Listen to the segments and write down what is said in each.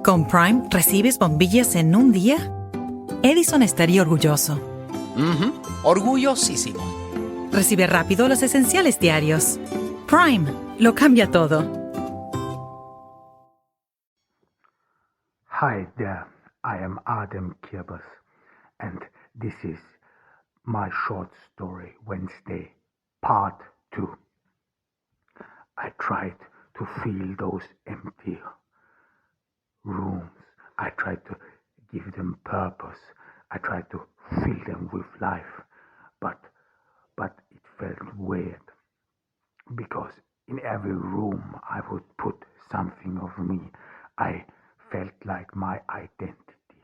Con Prime recibes bombillas en un día. Edison estaría orgulloso. Orgullosísimo. Recibe rápido los esenciales diarios. Prime lo cambia todo. Hi there, I am Adam Kirbas, and this is my short story Wednesday, part 2. I tried to fill those empty rooms. I tried to give them purpose. I tried to fill them with life, but it felt weird because in every room I would put something of me. I felt like my identity,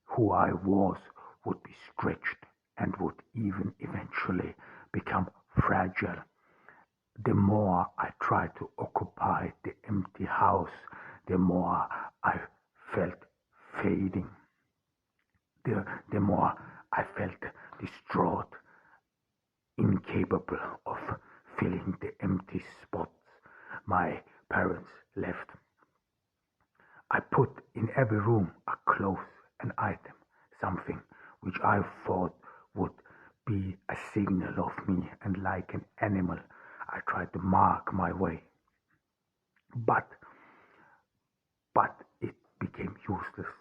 who I was, would be stretched and would even eventually become fragile. The more I tried to occupy the empty house, the more I felt fading. The more I felt distraught, incapable of filling the empty spots my parents left. I put in every room a clothes, an item, something which I thought would be a signal of me, and like an animal, I tried to mark my way. But it became useless.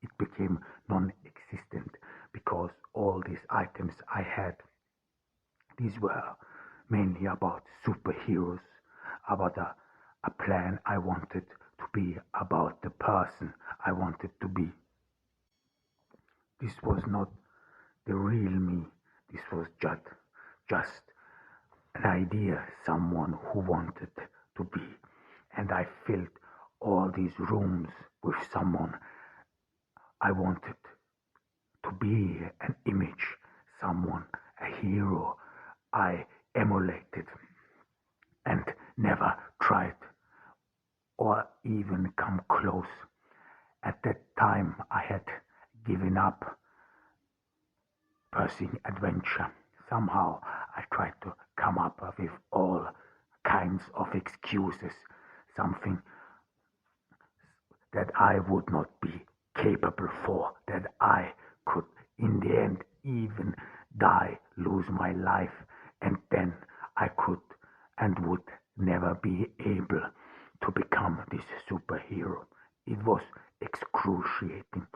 It became non-existent because all these items I had, these were mainly about superheroes, about a plan I wanted to be, about the person I wanted to be. This was not the real me. This was just an idea someone who wanted to be. And I filled all these rooms with someone I wanted to be, an image, someone, a hero I emulated and never tried or even come close. At that time I had given up pursuing adventure. Somehow I tried to come up with all kinds of excuses, something that I would not be capable for, that I could in the end even die, lose my life, and then I could and would never be able to become this superhero. It was excruciating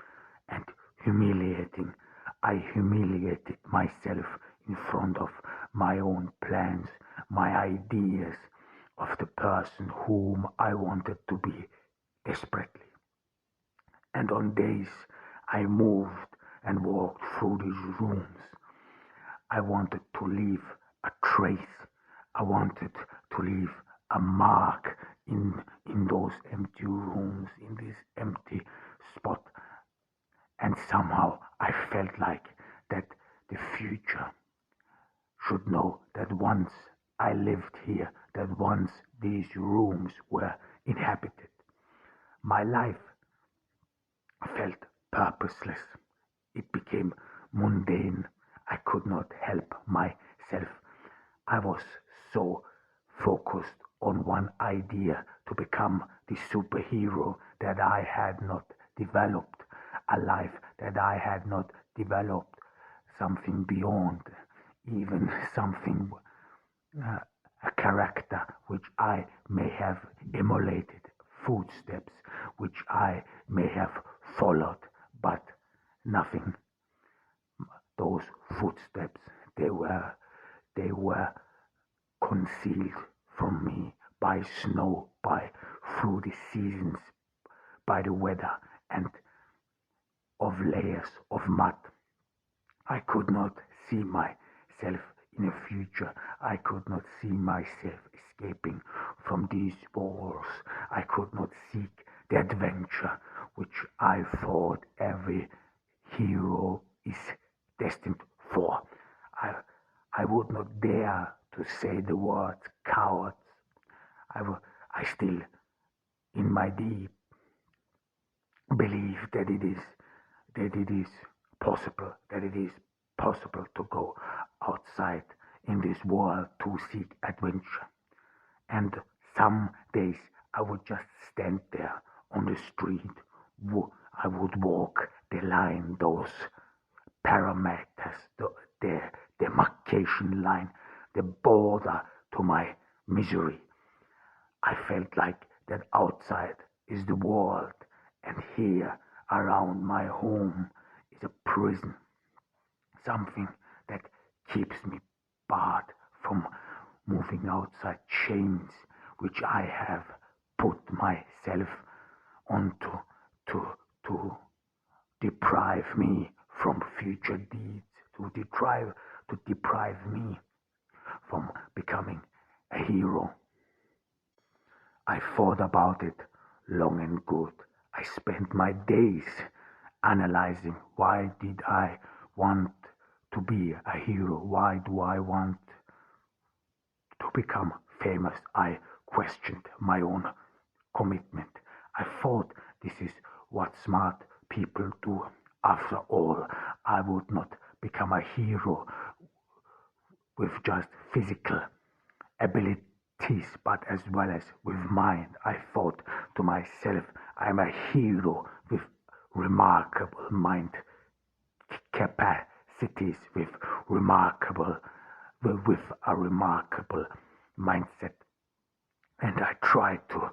and humiliating. I humiliated myself in front of my own plans, my ideas of the person whom I wanted to be desperately. And on days I moved and walked through these rooms, I wanted to leave a trace. I wanted to leave a mark in those empty rooms, in this empty spot. And somehow I felt like that the future should know that once I lived here, that once these rooms were inhabited, my life felt purposeless. It became mundane. I could not help myself. I was so focused on one idea, to become the superhero, that I had not developed a life, that I had not developed something beyond, even something, a character which I may have emulated, footsteps which I may have followed, but nothing. Those footsteps, they were concealed from me by snow, by through the seasons, by the weather, and of layers of mud. I could not see myself in a future. I could not see myself escaping from these walls. I could not seek the adventure which I thought every hero is destined for. I would not dare to say the word cowards. I still, in my deep belief that it is possible to go outside in this world to seek adventure. And some days I would just stand there on the street misery. I felt like that outside is the world, and here around my home is a prison, something that keeps me barred from moving outside, chains which I have put myself onto to to deprive me from future deeds, to deprive me from becoming a hero. I thought about it long and good. I spent my days analyzing why did I want to be a hero? Why do I want to become famous? I questioned my own commitment. I thought this is what smart people do. After all, I would not become a hero with just physical abilities, but as well as with mind. I thought to myself, I am a hero with remarkable mind capacities, with a remarkable mindset. And I tried to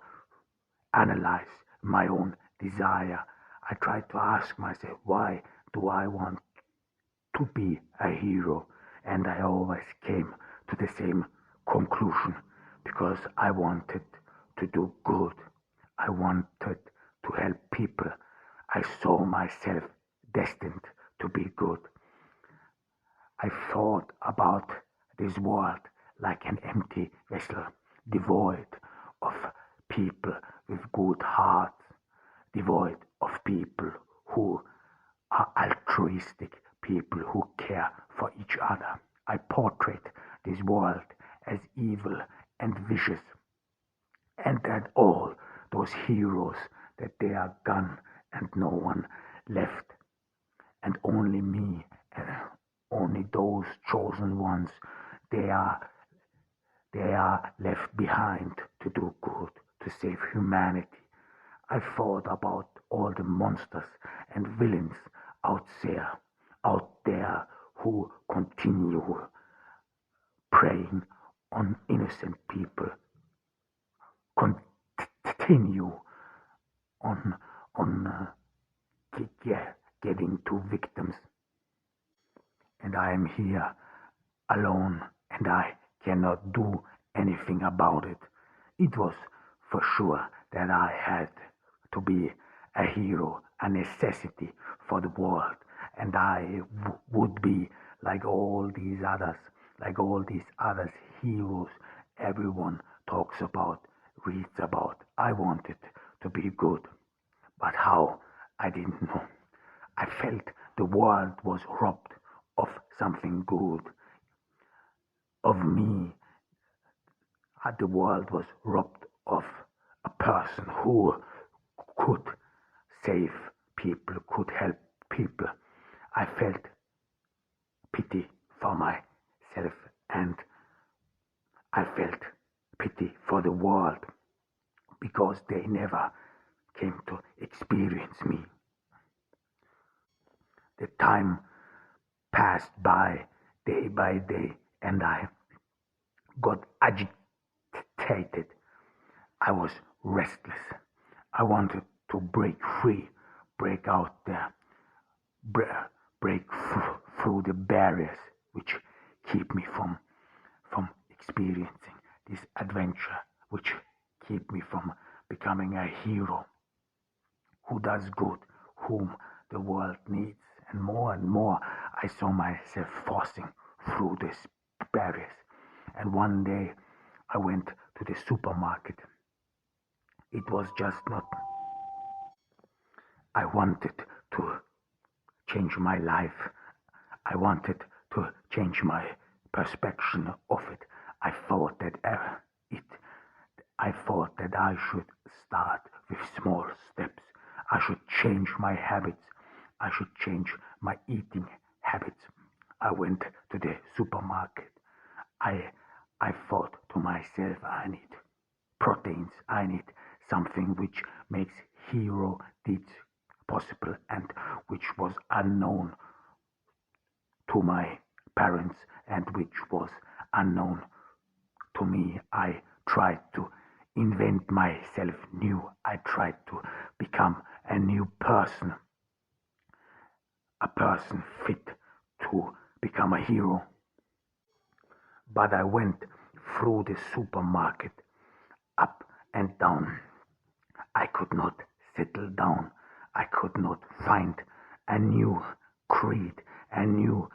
analyze my own desire. I tried to ask myself, why do I want to be a hero? And I always came to the same conclusion, because I wanted to do good. I wanted to help people. I saw myself destined to be good. I thought about this world like an empty vessel, devoid of people with good hearts, devoid of people who are altruistic, people who care for each other. I portrait this world as evil and vicious, and that all those heroes, that they are gone and no one left, and only me and only those chosen ones, they are left behind to do good, to save humanity. I thought about all the monsters and villains out there who continue preying on innocent people, continue on getting to victims. And I am here alone, and I cannot do anything about it. It was for sure that I had to be a hero, a necessity for the world, and I would be like all these others, heroes everyone talks about, reads about. I wanted to be good, but how? I didn't know. I felt the world was robbed of something good, of me. The world was robbed of a person who could save people, could help people. I felt pity for myself, and I felt pity for the world, because they never came to experience me. The time passed by day by day, and I got agitated. I was restless. I wanted to break free, break out there, break through the barriers which keep me from experiencing this adventure, which keep me from becoming a hero who does good, whom the world needs. And more, I saw myself forcing through these barriers. And one day, I went to the supermarket. It was just not. I wanted to change my life. I wanted to change my perception of it. I thought that it. I thought that I should start with small steps. I should change my habits. I should change my eating habits. I went to the supermarket. I I thought to myself, I need proteins. I need something which makes hero deeds possible, and which was unknown to my parents and which was unknown to me. I tried to invent myself new. I tried to become a new person, a person fit to become a hero. But I went through the supermarket, up and down. I could not settle down. I could not find a new creed, a new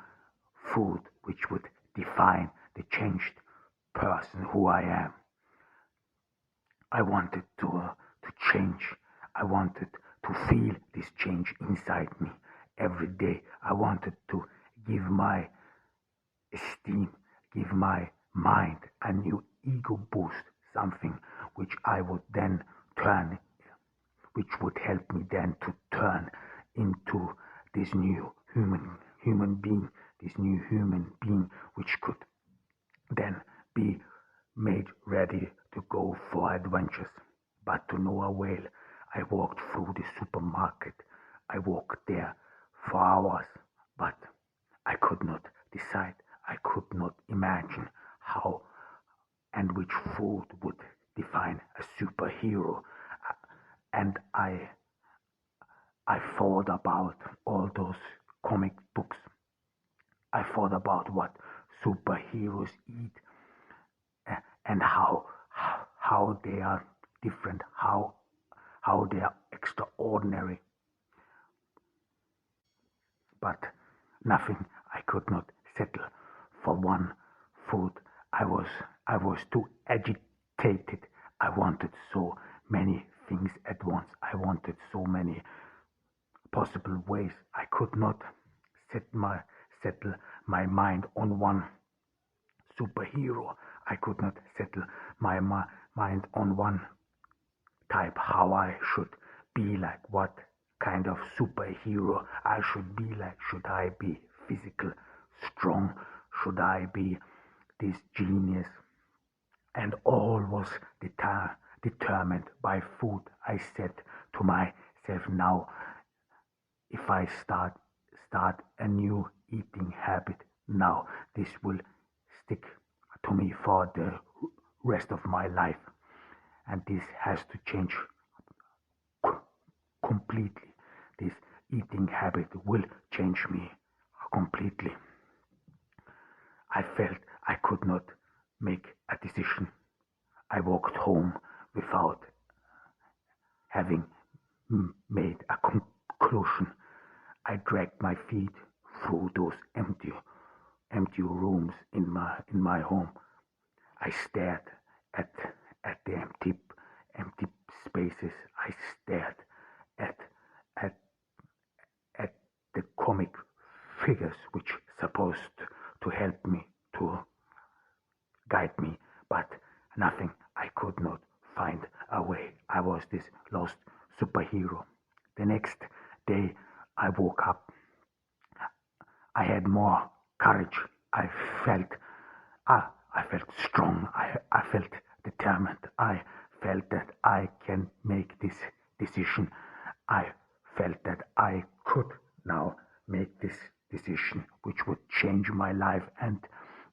food which would define the changed person who I am. I wanted to change. I wanted to feel this change inside me every day. I wanted to give my esteem, give my mind a new ego boost, something which I would then turn, which would help me then to turn into this new human being, this new human being which could then be made ready to go for adventures. But to no avail. I walked through the supermarket. I walked there for hours, but I could not decide. I could not imagine how and which food would define a superhero. And I thought about all those comic books. I thought about what superheroes eat and how they are different, how they are extraordinary. But nothing. I could not settle for one food. I was too agitated. I wanted so many things at once. I wanted so many possible ways. I could not settle my mind on one superhero. I could not settle my mind on one type, how I should be like, what kind of superhero I should be like. Should I be physical, strong? Should I be this genius? And all was determined by food. I said to myself, now if I start a new eating habit, now this will stick to me for the rest of my life, and this has to change completely. This eating habit will change me completely. I felt I could not make a decision. I walked home without having made a conclusion. I dragged my feet through those empty rooms in my home. I stared at the empty spaces. I stared at at at the comic figures which supposed to help me, to guide me, but nothing. I could not find a way. I was this lost superhero. The next day I woke up. I had more courage. I felt strong. I felt determined. I felt that I can make this decision. I felt that I could now make this decision which would change my life, and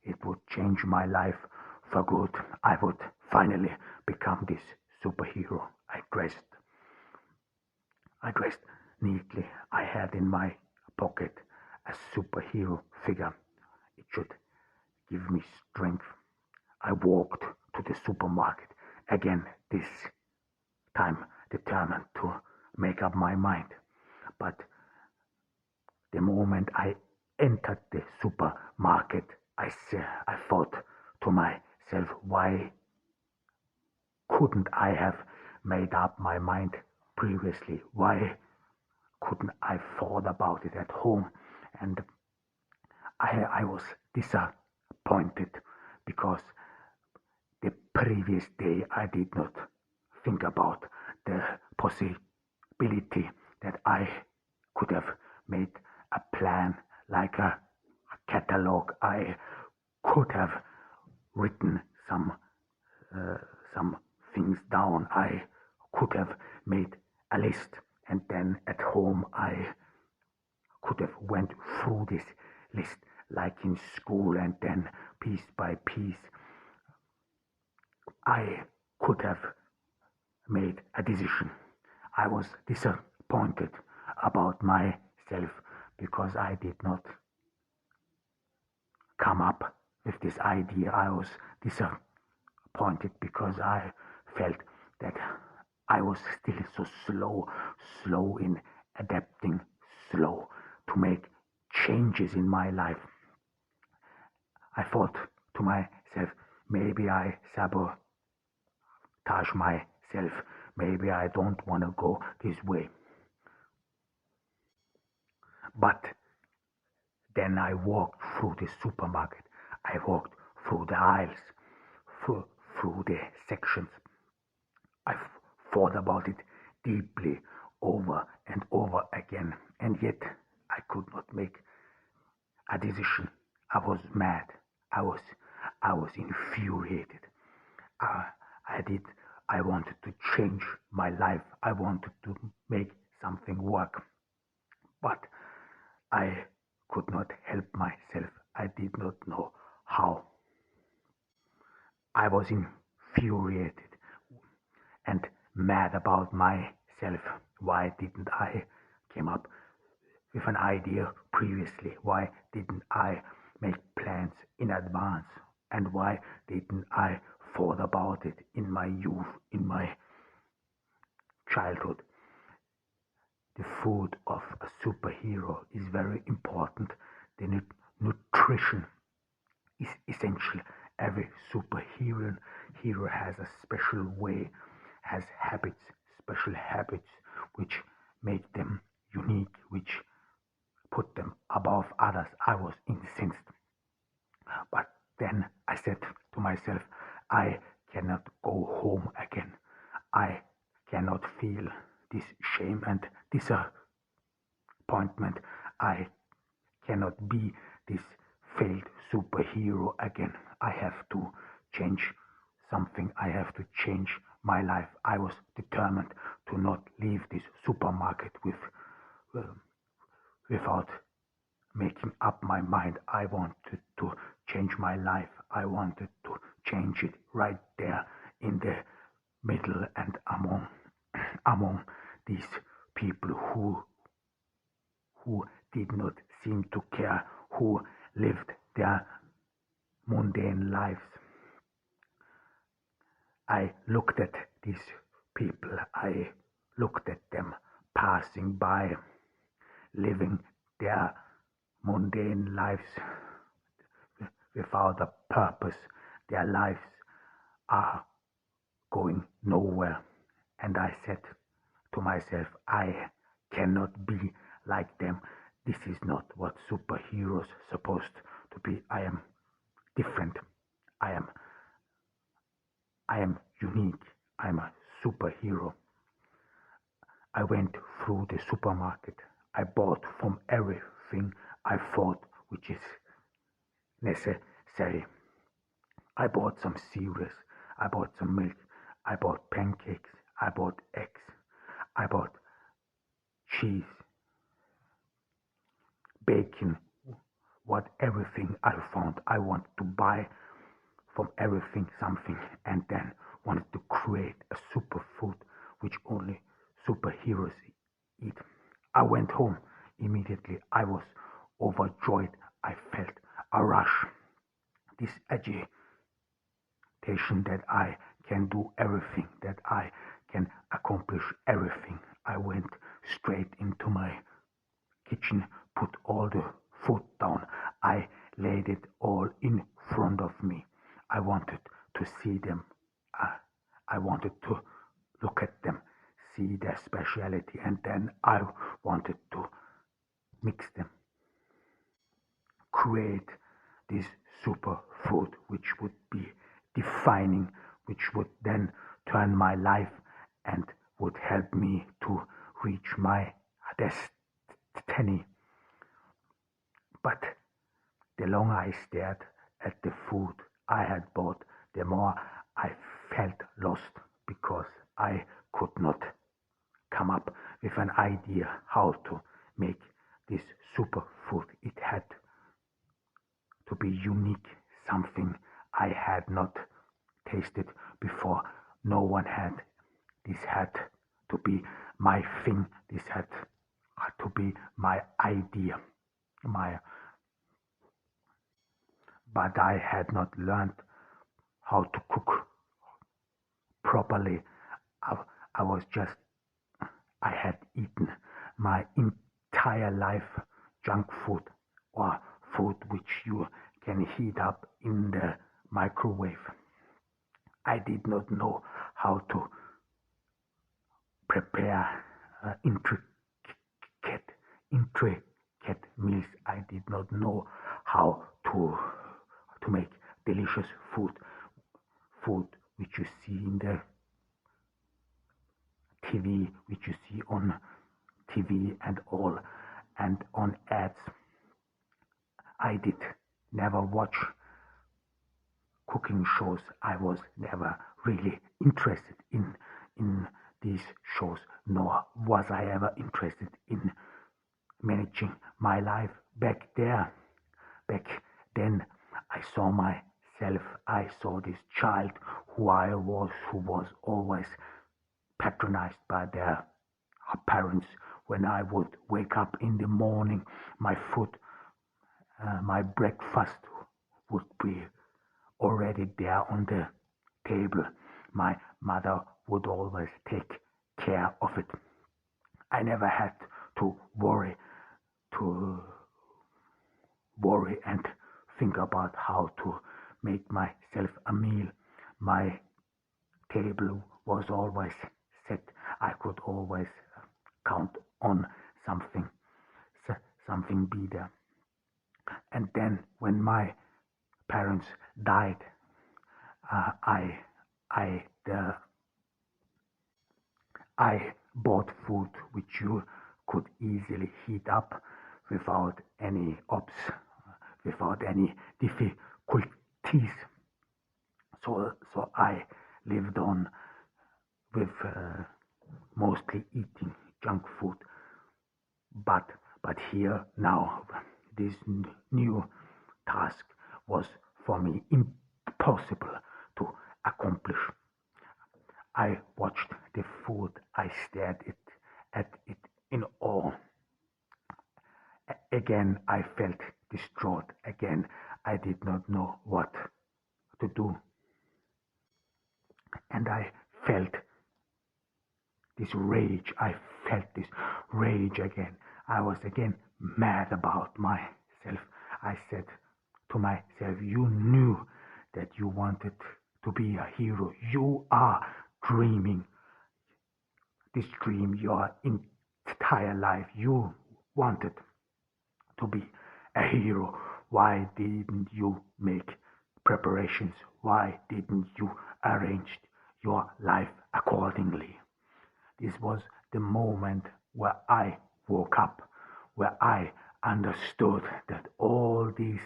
it would change my life for good. I would finally become this superhero. I dressed neatly. I had in my pocket a superhero figure. It should give me strength. I walked to the supermarket again, this time determined to make up my mind. But the moment I entered the supermarket, I thought to myself, why couldn't I have made up my mind previously? Why couldn't I thought about it at home? And I was disappointed because the previous day I did not think about the possibility that I could have made a plan, like a catalog. I could have written some things down. I could have made a list, and then at home I could have went through this list like in school, and then piece by piece I could have made a decision. I was disappointed about myself because I did not come up with this idea. I was disappointed because I felt that I was still so slow in adapting, slow to make changes in my life. I thought to myself, maybe I sabotage myself. Maybe I don't want to go this way. But then I walked through the supermarket. I walked through the aisles, through the sections. I thought about it deeply over and over again, and yet I could not make a decision. I was mad. I was infuriated. Uh, I did. I wanted to change my life. I wanted to make something work, but I could not help myself. I did not know how. I was infuriated and mad about myself. Why didn't I come up with an idea previously? Why didn't I make plans in advance? And why didn't I thought about it in my youth, in my childhood? The food of a superhero is very important. The nutrition is essential. Every superhero hero has a special way, has habits, special habits, which make them unique, which put them above others. I was incensed. But then I said to myself, I cannot go home again. I cannot feel this shame and disappointment. I cannot be this failed superhero again. I have to change something. I have to change my life. I was determined to not leave this supermarket without making up my mind. I wanted to change my life. I wanted to change it right there in the middle and among these people who did not seem to care, who lived their mundane lives. I looked at these people. I looked at them passing by, living their mundane lives without a purpose. Their lives are going nowhere. And I said to myself, I cannot be like them. This is not what superheroes supposed to be. I am different. I am unique. I'm a superhero. I went through the supermarket. I bought from everything I thought which is necessary. I bought some cereals. I bought some milk. I bought pancakes. I bought eggs. I bought cheese, bacon, everything I found. I wanted to buy from everything something, and then wanted to create a superfood which only superheroes eat. I went home immediately. I was overjoyed. I felt a rush, this agitation that I can do everything, that I can accomplish everything. I went straight into my kitchen, put all the food down. I laid it all in front of me. I wanted to see them. I wanted to look at them, see their speciality, and then I wanted to mix them, create this super food which would be defining, which would then turn my life and would help me to reach my destiny. But the longer I stared at the food I had bought, the more I felt lost because I could not come up with an idea how to make this superfood. It had to be unique, something I had not tasted before. No one had. This had to be my thing. This had to be my idea. But I had not learned how to cook properly. I, I was just, I had eaten my entire life junk food, or food which you can heat up in the microwave. I did not know how to prepare intricate meals. I did not know how to make delicious food which you see in the TV, which you see on TV and all, and on ads. I did never watch cooking shows. I was never really interested in these shows, nor was I ever interested in managing my life back there. Back then, I saw myself. I saw this child who was always patronized by their parents. When I would wake up in the morning, my breakfast would be already there on the table. My mother would always take care of it. I never had to worry and think about how to make myself a meal. My table was always set. I could always count on something be there. And then when my parents died, uh, I I I bought food which you could easily heat up without any without any difficulties. So I lived on with mostly eating junk food. But here now, this new task was for me impossible to accomplish. I watched the food, I stared at it in awe. Again, I felt distraught. Again, I did not know what to do. And I felt this rage. I felt this rage again. I was again mad about myself. I said to myself, you knew that you wanted to be a hero. You are dreaming this dream your entire life. You wanted to be a hero. Why didn't you make preparations? Why didn't you arrange your life accordingly? This was the moment where I woke up, where I understood that all this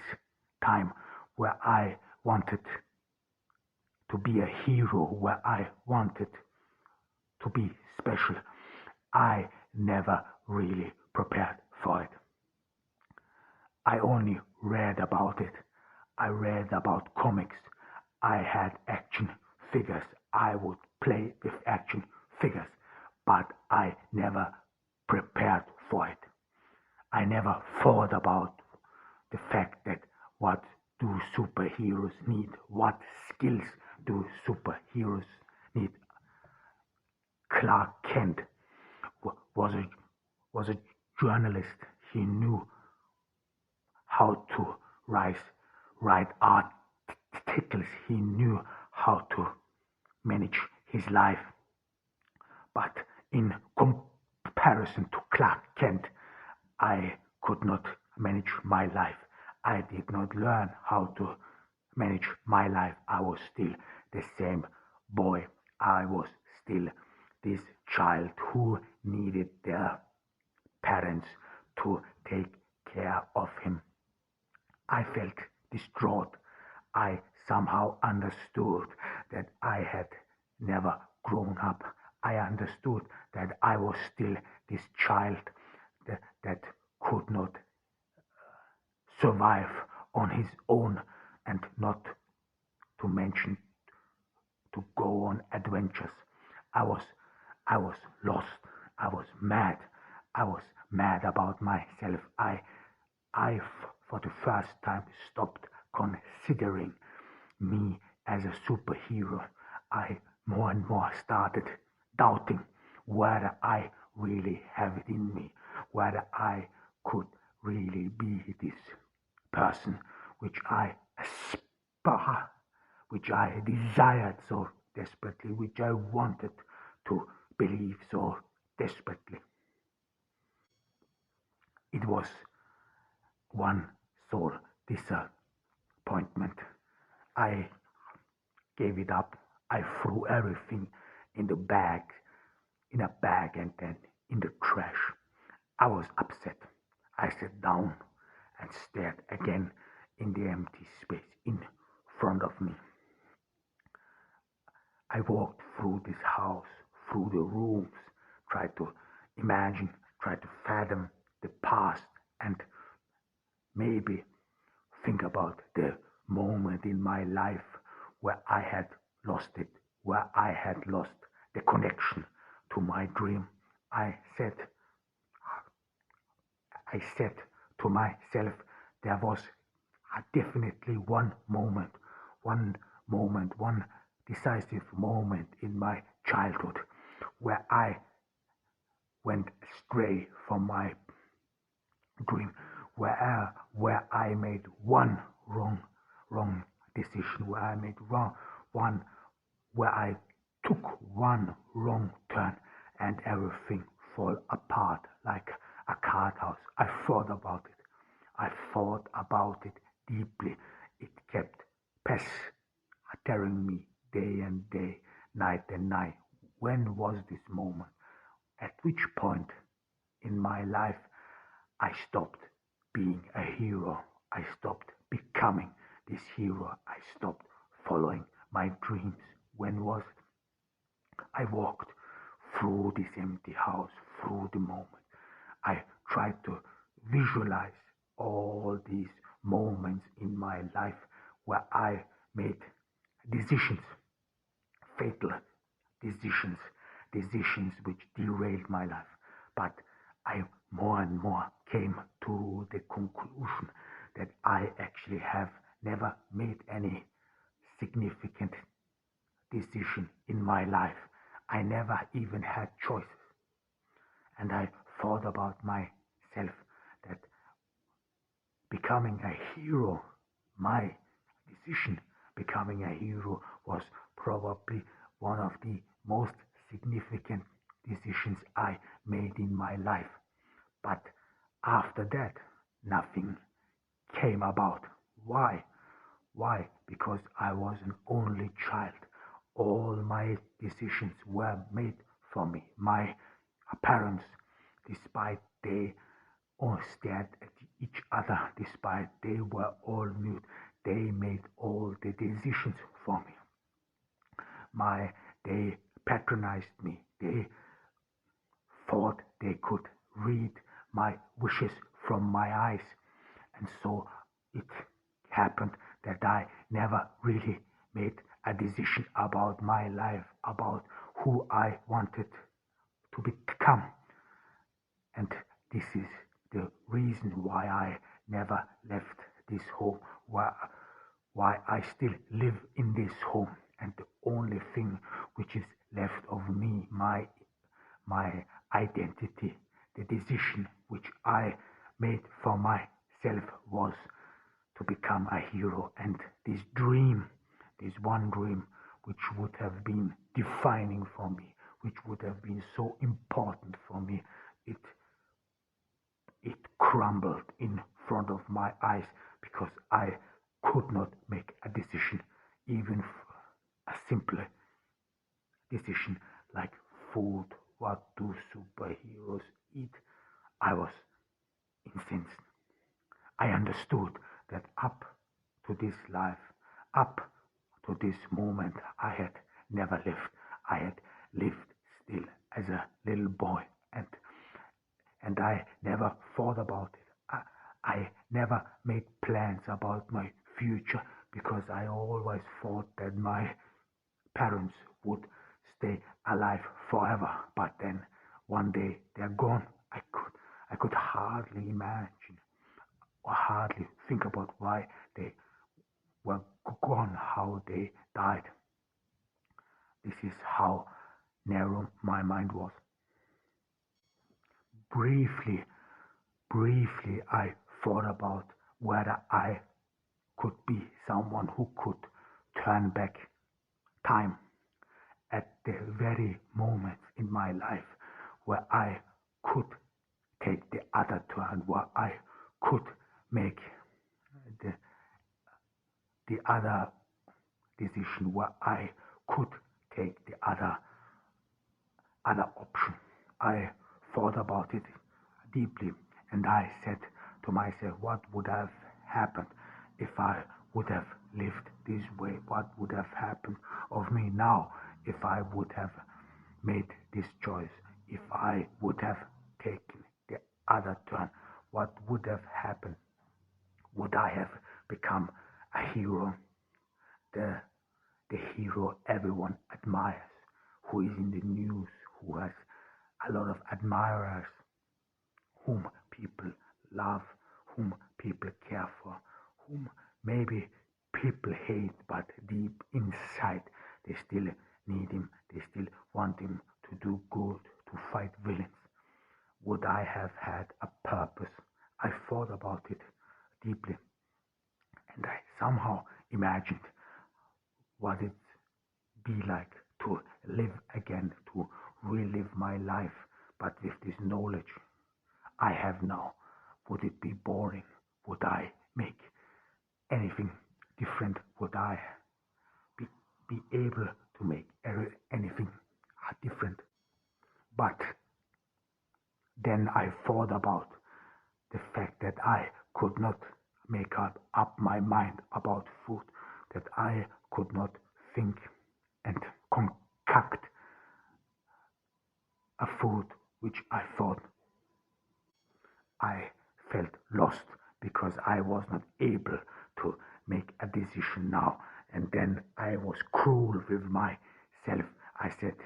time where I wanted to be a hero, where I wanted to be special, I never really prepared for it. I only read about it. I read about comics. I had action figures. I would play with action figures, but I never prepared for it. I never thought about the fact that what do superheroes need? What skills do superheroes need? Clark Kent was a journalist. He knew how to write articles. He knew how to manage his life. But in comparison to Clark Kent, I could not manage my life. I did not learn how to manage my life. I was still the same boy. I was still this child who needed their parents to take care of him. I felt distraught. I somehow understood that I had never grown up. I understood that I was still this child that could not survive on his own, and not to mention to go on adventures. I was, I was lost. I was mad. I was mad about myself. For the first time, stopped considering me as a superhero. I more and more started doubting whether I really have it in me, whether I could really be this person which I aspire, which I desired so desperately, which I wanted to believe so desperately. It was one sole disappointment. I gave it up. I threw everything in the bag, in a bag, and then in the trash. I was upset. I sat down and stared again in the empty space in front of me. I walked through this house, through the rooms, tried to imagine, tried to fathom the past, and maybe think about the moment in my life where I had lost it, where I had lost the connection to my dream. I said, I said to myself, there was definitely one moment, one decisive moment in my childhood where I went astray from my dream, where I made one wrong decision, where I made one where I took one wrong turn and everything fall apart like a card house. I thought about it. I thought about it deeply. It kept pestering me day and day, night and night. When was this moment? At which point in my life I stopped being a hero? I stopped becoming this hero. I stopped following my dreams. When was it? I walked through this empty house, through the moment. I tried to visualize all these moments in my life where I made decisions, fatal decisions, decisions which derailed my life. But I more and more came to the conclusion that I actually have never made any significant decision in my life. I never even had choices. And I thought about myself that becoming a hero, my decision becoming a hero was probably one of the most significant decisions I made in my life. But after that, nothing came about. Why? Why? Because I was an only child. All my decisions were made for me. My parents, despite they all stared at each other, despite they were all mute, they made all the decisions for me. They patronized me. They thought they could read my wishes from my eyes. And so it happened that I never really made a decision about my life, about who I wanted to become. And this is the reason why I never left this home, why I still live in this home. And the only thing which is left of me, my identity, the decision which I made for myself was to become a hero. And this dream, this one dream, which would have been defining for me, which would have been so important for me, it crumbled in front of my eyes because I could not make a decision, even a simple decision like food. What do superheroes eat? I was incensed. I understood that up to this life, up to this moment, I had never lived. I had lived still as a little boy, and I never thought about it. I never made plans about my future because I always thought that my parents would stay alive forever, but then one day they're gone. I could hardly imagine or hardly think about why they were gone, how they died. This is how narrow my mind was. Briefly, briefly, I thought about whether I could be someone who could turn back time at the very moment in my life where I could take the other turn, where I could make the, the other decision, where I could take the other option. I thought about it deeply and I said to myself, what would have happened if I would have lived this way? What would have happened of me now if I would have made this choice? If I would have taken the other turn, what would have happened? Would I have become a hero? The, the hero everyone admires, who is in the news, who has a lot of admirers, whom people love, whom people care for, whom maybe people hate, but deep inside they still need him, they still want him to do good, to fight villains. Would I have had a purpose? I thought about it deeply, and I somehow imagined what it be like to live again, to relive my life, but with this knowledge I have now. Would it be boring? Would I make anything different? Would I be able to make anything different? But then I thought about the fact that I could not make up my mind about food, that I could not think and concoct a food which I thought. I felt lost because I was not able to make a decision now. And then I was cruel with myself. I said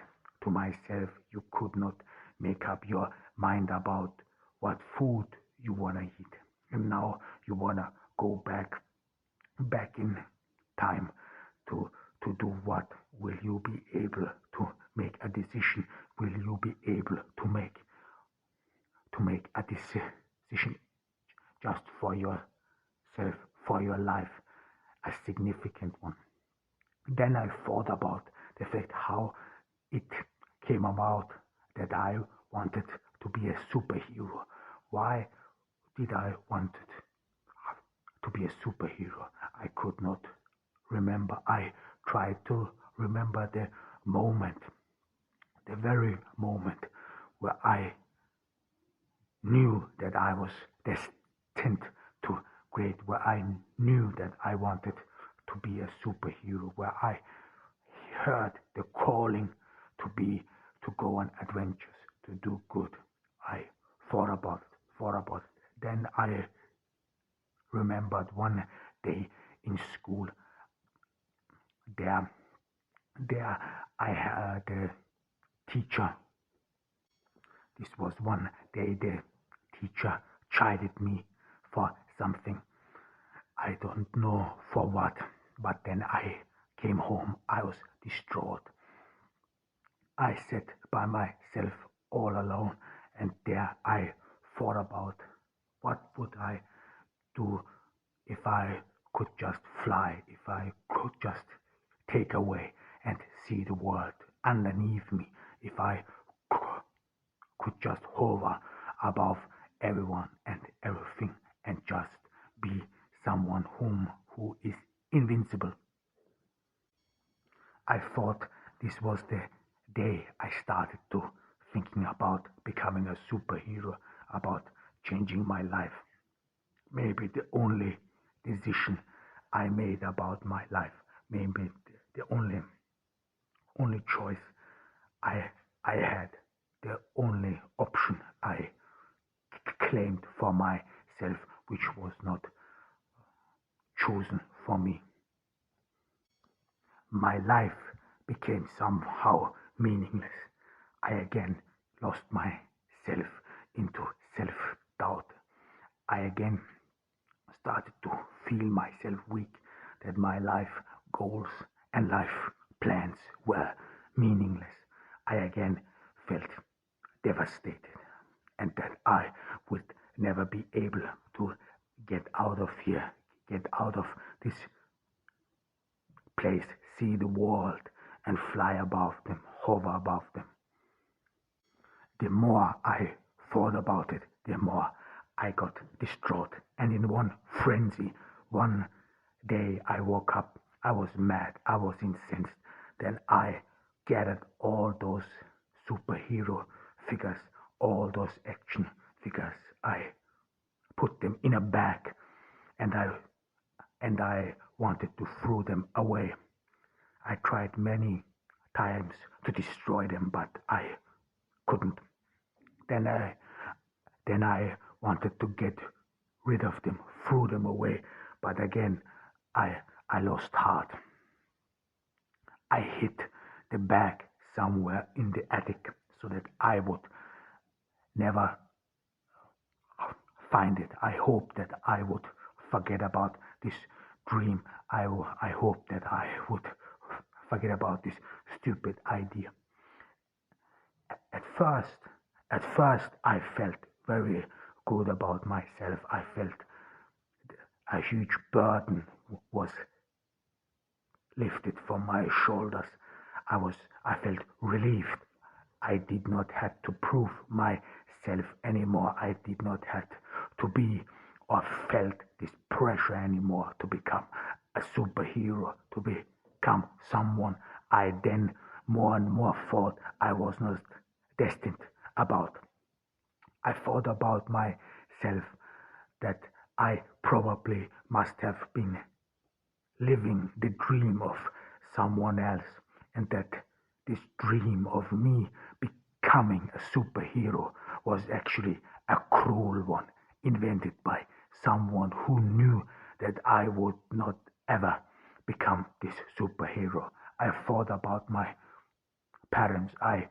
to myself, you could not make up your mind about what food you wanna eat. And now you wanna go back in time to do what? Will you be able to make a decision? Will you be able to make a decision just for yourself, for your life, a significant one? Then I thought about the fact how it came about that I wanted to be a superhero. Why did I want to be a superhero? I could not remember. I tried to remember the moment, the very moment where I knew that I was destined to great, where I knew that I wanted to be a superhero, where I heard the calling to go on adventures, to do good. I thought about it. Then I remembered one day in school, there I had a teacher. This was one day the teacher chided me for something. I don't know for what, but then I came home. I was distraught. I sat by myself all alone, and there I thought about what would I do if I could just fly, if I could just take away and see the world underneath me, if I could just hover above everyone and everything and just be someone who is invincible. I thought this was the day I started to thinking about becoming a superhero, about changing my life. Maybe the only decision I made about my life, maybe the only choice I had, the only option I claimed for myself, which was not chosen for me. My life became somehow meaningless. I again lost myself into self-doubt. I again started to feel myself weak, that my life goals and life plans were meaningless. I again felt devastated, and that I would never be able to get out of here, get out of this place, see the world, and fly above them, hover above them. The more I thought about it, the more I got distraught. And in one frenzy, one day I woke up, I was mad, I was incensed. Then I gathered all those superhero figures, all those action figures. I put them in a bag, and I wanted to throw them away. I tried many times to destroy them, but I couldn't. Then I then I wanted to get rid of them, threw them away, but again I I lost heart. I hid the bag somewhere in the attic so that I would never find it. I hope that I would forget about this dream. I hope that I would forget about this stupid idea. At first, at first, I felt very good about myself. I felt a huge burden was lifted from my shoulders. I felt relieved. I did not have to prove myself anymore. I did not have to be or felt this pressure anymore to become a superhero, to become someone I then more and more thought I was not destined about. I thought about myself that I probably must have been living the dream of someone else, and that this dream of me becoming a superhero was actually a cruel one, invented by someone who knew that I would not ever become this superhero. I thought about my parents. Uh,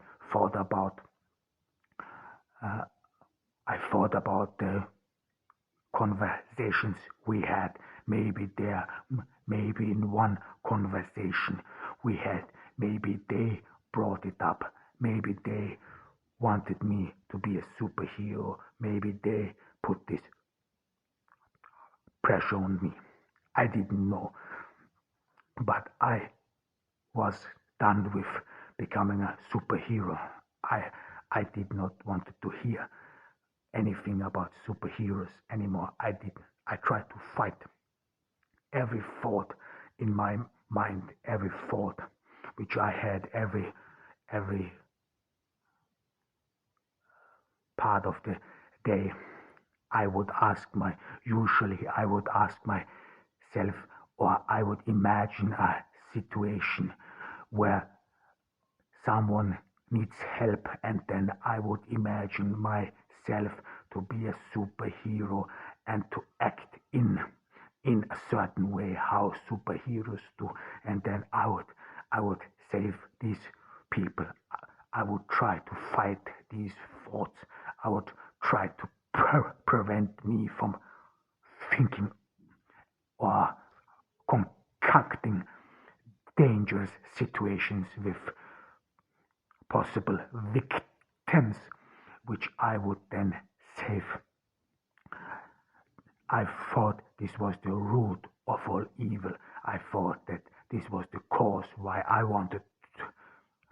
I thought about the conversations we had. Maybe in one conversation we had, maybe they brought it up. Maybe they wanted me to be a superhero. Maybe they put this pressure on me. I didn't know, but I was done with becoming a superhero. I I did not want to hear anything about superheroes anymore. I tried to fight every thought in my mind, every thought which I had, every part of the day. I would ask myself, or I would imagine a situation where someone needs help, and then I would imagine myself to be a superhero and to act in a certain way how superheroes do, and then I would save these people. I would try to fight these thoughts. I would try to prevent me from thinking or concocting dangerous situations with possible victims, which I would then save. I thought this was the root of all evil. I thought that this was the cause why I wanted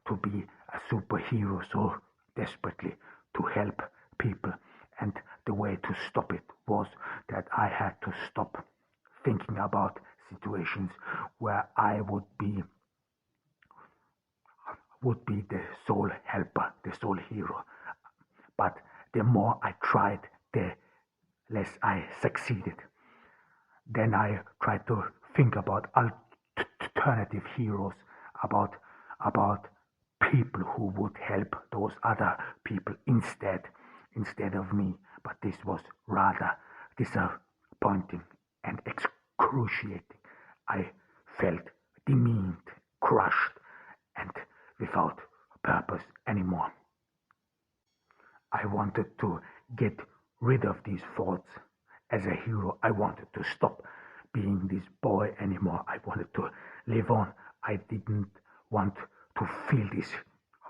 to be a superhero so desperately, to help people. And the way to stop it was that I had to stop thinking about situations where I would be the sole helper, the sole hero. But the more I tried, the less I succeeded. Then I tried to think about alternative heroes, about about people who would help those other people instead of me. But this was rather disappointing and excruciating. I felt demeaned, crushed, and without purpose anymore. I wanted to get rid of these thoughts. As a hero, I wanted to stop being this boy anymore. I wanted to live on. I didn't want to feel this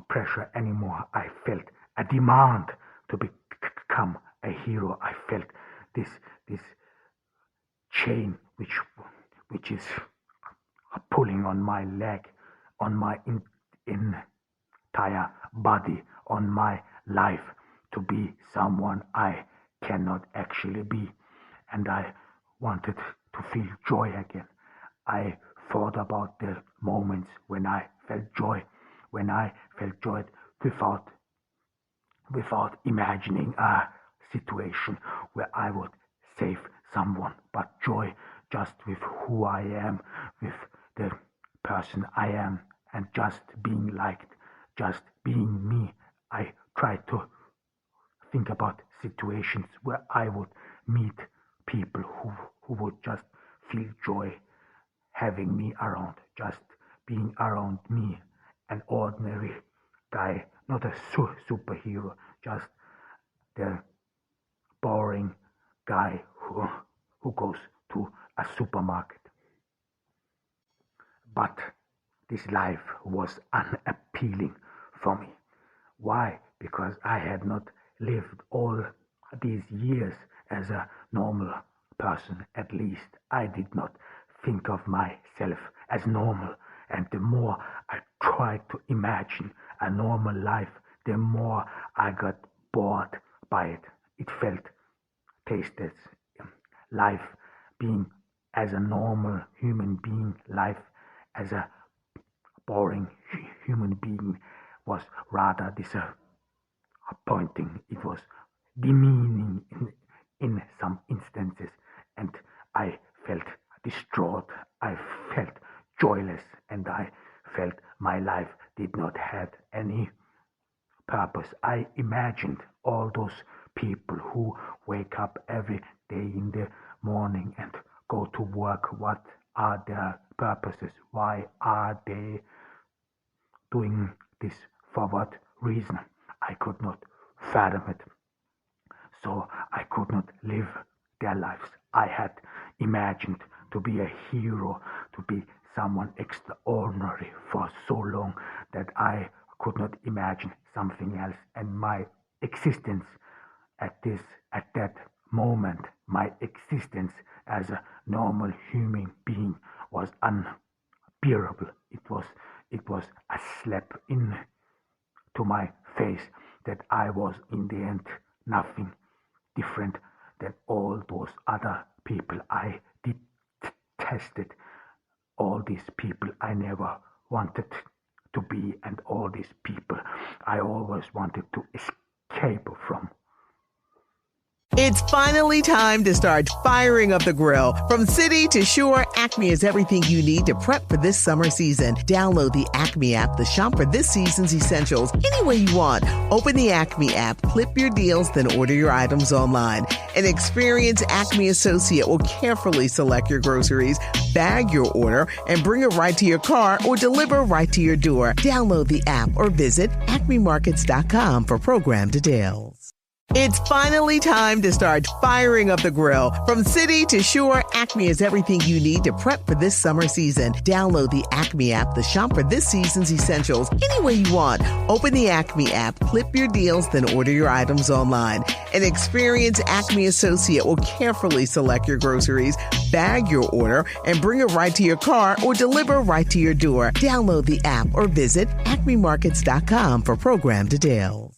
pressure anymore. I felt a demand to become a hero. I felt this chain which is pulling on my leg, on my entire body, on my life, to be someone I cannot actually be. And I wanted to feel joy again. I thought about the moments when I felt joy, without imagining a situation where I would save someone, but joy just with who I am, with the person I am, and just being liked, just being me. I tried to think about situations where I would meet people who would just feel joy having me around, just being around me, an ordinary guy, not a superhero, just the boring guy who goes to a supermarket. But this life was unappealing for me. Why? Because I had not lived all these years as a normal person. At least I did not think of myself as normal. And the more I tried to imagine a normal life, the more I got bored by it. It felt tasteless. Life being as a normal human being, life as a boring human being was rather disappointing. It was demeaning in some instances, and I felt distraught. I felt joyless, and I felt my life did not have any purpose. I imagined all those people who wake up every day in the morning and go to work. What are their purposes? Why are they doing this? For what reason? I could not fathom it. So I could not live their lives. I had imagined to be a hero, to be someone extraordinary for so long that I could not imagine something else. And my existence at that moment, my existence as a normal human being was unbearable. It was a slap in to my face that I was in the end nothing different than all those other people I detested, all these people I never wanted to be, and all these people I always wanted to escape from. It's finally time to start firing up the grill. From city to shore, Acme is everything you need to prep for this summer season. Download the Acme app to shop for this season's essentials any way you want. Open the Acme app, clip your deals, then order your items online. An experienced Acme associate will carefully select your groceries, bag your order, and bring it right to your car or deliver right to your door. Download the app or visit acmemarkets.com for program details. It's finally time to start firing up the grill. From city to shore, Acme is everything you need to prep for this summer season. Download the Acme app to shop for this season's essentials any way you want. Open the Acme app, clip your deals, then order your items online. An experienced Acme associate will carefully select your groceries, bag your order, and bring it right to your car or deliver right to your door. Download the app or visit acmemarkets.com for program details.